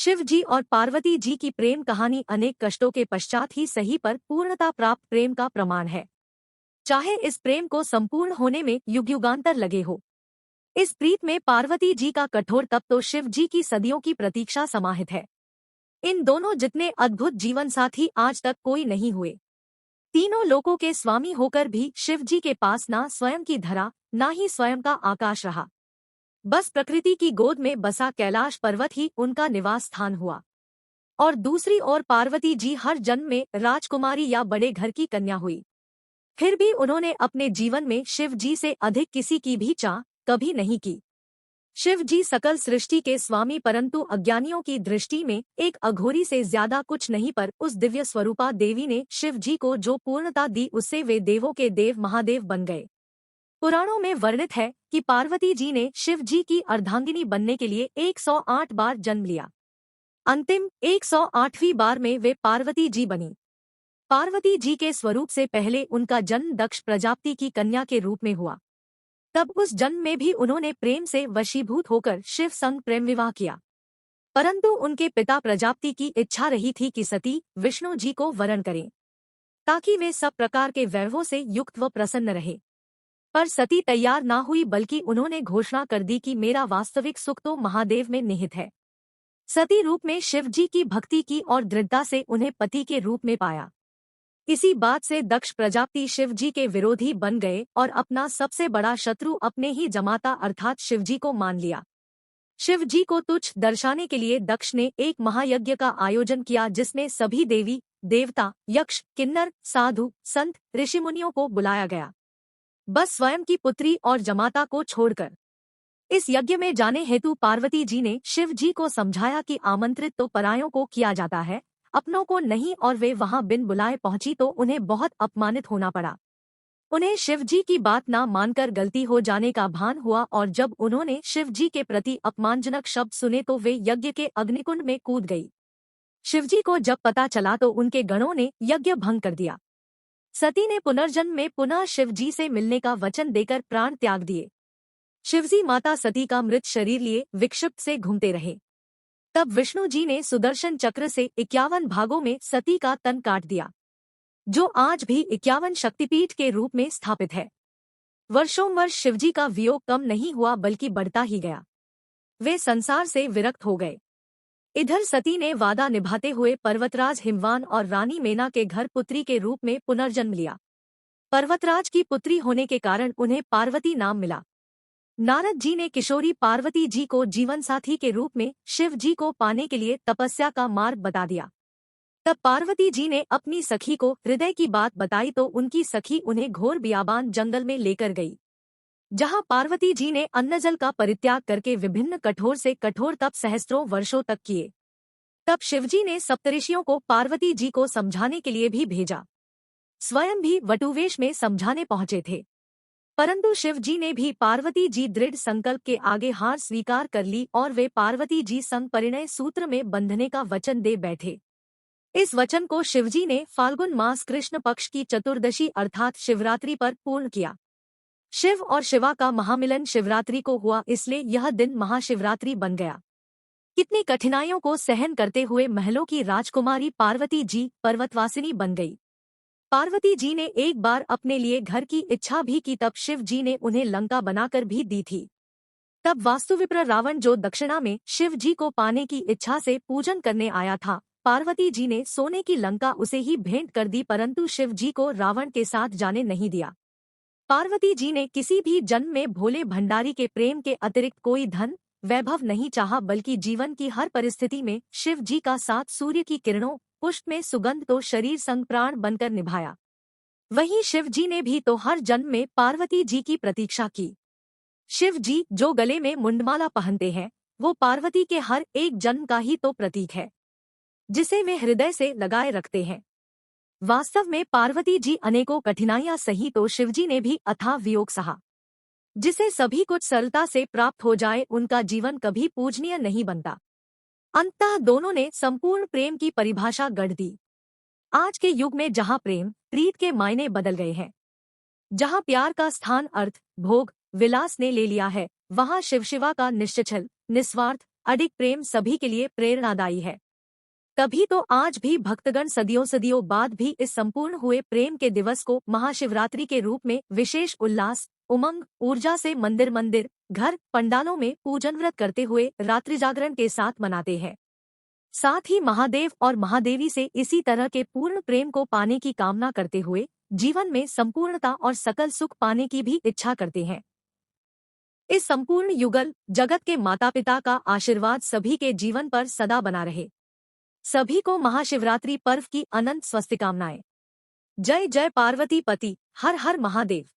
शिव जी और पार्वती जी की प्रेम कहानी अनेक कष्टों के पश्चात ही सही पर पूर्णता प्राप्त प्रेम का प्रमाण है। चाहे इस प्रेम को संपूर्ण होने में युग युगांतर लगे हो। इस प्रीत में पार्वती जी का कठोर तप तो शिव जी की सदियों की प्रतीक्षा समाहित है। इन दोनों जितने अद्भुत जीवन साथी आज तक कोई नहीं हुए। तीनों लोकों के स्वामी होकर भी शिव जी के पास ना स्वयं की धरा, ना ही स्वयं का आकाश रहा। बस प्रकृति की गोद में बसा कैलाश पर्वत ही उनका निवास स्थान हुआ। और दूसरी ओर पार्वती जी हर जन्म में राजकुमारी या बड़े घर की कन्या हुई। फिर भी उन्होंने अपने जीवन में शिव जी से अधिक किसी की भी चाह कभी नहीं की। शिव जी सकल सृष्टि के स्वामी, परंतु अज्ञानियों की दृष्टि में एक अघोरी से ज्यादा कुछ नहीं, पर उस दिव्य स्वरूपा देवी ने शिव जी को जो पूर्णता दी उससे वे देवों के देव महादेव बन गए। पुराणों में वर्णित है कि पार्वती जी ने शिव जी की अर्धांगिनी बनने के लिए 108 बार जन्म लिया। अंतिम 108वीं बार में वे पार्वती जी बनी। पार्वती जी के स्वरूप से पहले उनका जन्म दक्ष प्रजापति की कन्या के रूप में हुआ। तब उस जन्म में भी उन्होंने प्रेम से वशीभूत होकर शिव संग प्रेम विवाह किया, परंतु उनके पिता प्रजापति की इच्छा रही थी कि सती विष्णु जी को वरण करें, ताकि वे सब प्रकार के वैभवों से युक्त व प्रसन्न रहे। पर सती तैयार ना हुई, बल्कि उन्होंने घोषणा कर दी कि मेरा वास्तविक सुख तो महादेव में निहित है। सती रूप में शिव जी की भक्ति की और दृढ़ता से उन्हें पति के रूप में पाया। इसी बात से दक्ष प्रजापति शिव जी के विरोधी बन गए और अपना सबसे बड़ा शत्रु अपने ही जमाता अर्थात शिव जी को मान लिया। शिव जी को तुच्छ दर्शाने के लिए दक्ष ने एक महायज्ञ का आयोजन किया, जिसमें सभी देवी देवता, यक्ष, किन्नर, साधु, संत, ऋषिमुनियों को बुलाया गया, बस स्वयं की पुत्री और जमाता को छोड़कर। इस यज्ञ में जाने हेतु पार्वती जी ने शिव जी को समझाया कि आमंत्रित तो परायों को किया जाता है, अपनों को नहीं, और वे वहां बिन बुलाए पहुंची तो उन्हें बहुत अपमानित होना पड़ा। उन्हें शिव जी की बात ना मानकर गलती हो जाने का भान हुआ, और जब उन्होंने शिव जी के प्रति अपमानजनक शब्द सुने तो वे यज्ञ के अग्निकुंड में कूद गई। शिवजी को जब पता चला तो उनके गणों ने यज्ञ भंग कर दिया। सती ने पुनर्जन्म में पुनः शिव जी से मिलने का वचन देकर प्राण त्याग दिए। शिवजी माता सती का मृत शरीर लिए विक्षिप्त से घूमते रहे। तब विष्णु जी ने सुदर्शन चक्र से 51 भागों में सती का तन काट दिया, जो आज भी 51 शक्तिपीठ के रूप में स्थापित है। वर्षों वर्ष शिवजी का वियोग कम नहीं हुआ, बल्कि बढ़ता ही गया। वे संसार से विरक्त हो गए। इधर सती ने वादा निभाते हुए पर्वतराज हिमवान और रानी मेना के घर पुत्री के रूप में पुनर्जन्म लिया। पर्वतराज की पुत्री होने के कारण उन्हें पार्वती नाम मिला। नारद जी ने किशोरी पार्वती जी को जीवन साथी के रूप में शिव जी को पाने के लिए तपस्या का मार्ग बता दिया। तब पार्वती जी ने अपनी सखी को हृदय की बात बताई तो उनकी सखी उन्हें घोर बियाबान जंगल में लेकर गई, जहां पार्वती जी ने अन्नजल का परित्याग करके विभिन्न कठोर से कठोर तप सहस्त्रों वर्षों तक किए। तब शिवजी ने सप्तऋषियों को पार्वती जी को समझाने के लिए भी भेजा। स्वयं भी वटुवेश में समझाने पहुंचे थे, परंतु शिव जी ने भी पार्वती जी दृढ़ संकल्प के आगे हार स्वीकार कर ली और वे पार्वती जी संग परिणय सूत्र में बंधने का वचन दे बैठे। इस वचन को शिवजी ने फाल्गुन मास कृष्ण पक्ष की चतुर्दशी अर्थात शिवरात्रि पर पूर्ण किया। शिव और शिवा का महामिलन शिवरात्रि को हुआ, इसलिए यह दिन महाशिवरात्रि बन गया। कितनी कठिनाइयों को सहन करते हुए महलों की राजकुमारी पार्वती जी पर्वतवासिनी बन गई। पार्वती जी ने एक बार अपने लिए घर की इच्छा भी की, तब शिव जी ने उन्हें लंका बनाकर भी दी थी। तब वास्तुविप्र रावण, जो दक्षिणा में शिव जी को पाने की इच्छा से पूजन करने आया था, पार्वती जी ने सोने की लंका उसे ही भेंट कर दी, परंतु शिव जी को रावण के साथ जाने नहीं दिया। पार्वती जी ने किसी भी जन्म में भोले भंडारी के प्रेम के अतिरिक्त कोई धन वैभव नहीं चाहा, बल्कि जीवन की हर परिस्थिति में शिव जी का साथ सूर्य की किरणों, पुष्प में सुगंध तो शरीर संग प्राण बनकर निभाया। वहीं शिव जी ने भी तो हर जन्म में पार्वती जी की प्रतीक्षा की। शिव जी जो गले में मुंडमाला पहनते हैं, वो पार्वती के हर एक जन्म का ही तो प्रतीक है, जिसे वे हृदय से लगाए रखते हैं। वास्तव में पार्वती जी अनेकों कठिनाइयां सही तो शिवजी ने भी अथाह वियोग सहा। जिसे सभी कुछ सरलता से प्राप्त हो जाए, उनका जीवन कभी पूजनीय नहीं बनता। अंततः दोनों ने संपूर्ण प्रेम की परिभाषा गढ़ दी। आज के युग में जहां प्रेम प्रीत के मायने बदल गए हैं, जहां प्यार का स्थान अर्थ, भोग, विलास ने ले लिया है, वहां शिव शिवा का निश्चल, निस्वार्थ, अडिग प्रेम सभी के लिए प्रेरणादायी है। तभी तो आज भी भक्तगण सदियों सदियों बाद भी इस संपूर्ण हुए प्रेम के दिवस को महाशिवरात्रि के रूप में विशेष उल्लास, उमंग, ऊर्जा से मंदिर मंदिर, घर, पंडालों में पूजन व्रत करते हुए रात्रि जागरण के साथ मनाते हैं। साथ ही महादेव और महादेवी से इसी तरह के पूर्ण प्रेम को पाने की कामना करते हुए जीवन में संपूर्णता और सकल सुख पाने की भी इच्छा करते हैं। इस संपूर्ण युगल जगत के माता पिता का आशीर्वाद सभी के जीवन पर सदा बना रहे। सभी को महाशिवरात्रि पर्व की अनंत स्वस्तिकामनाएं। जय जय पार्वती पति, हर हर महादेव।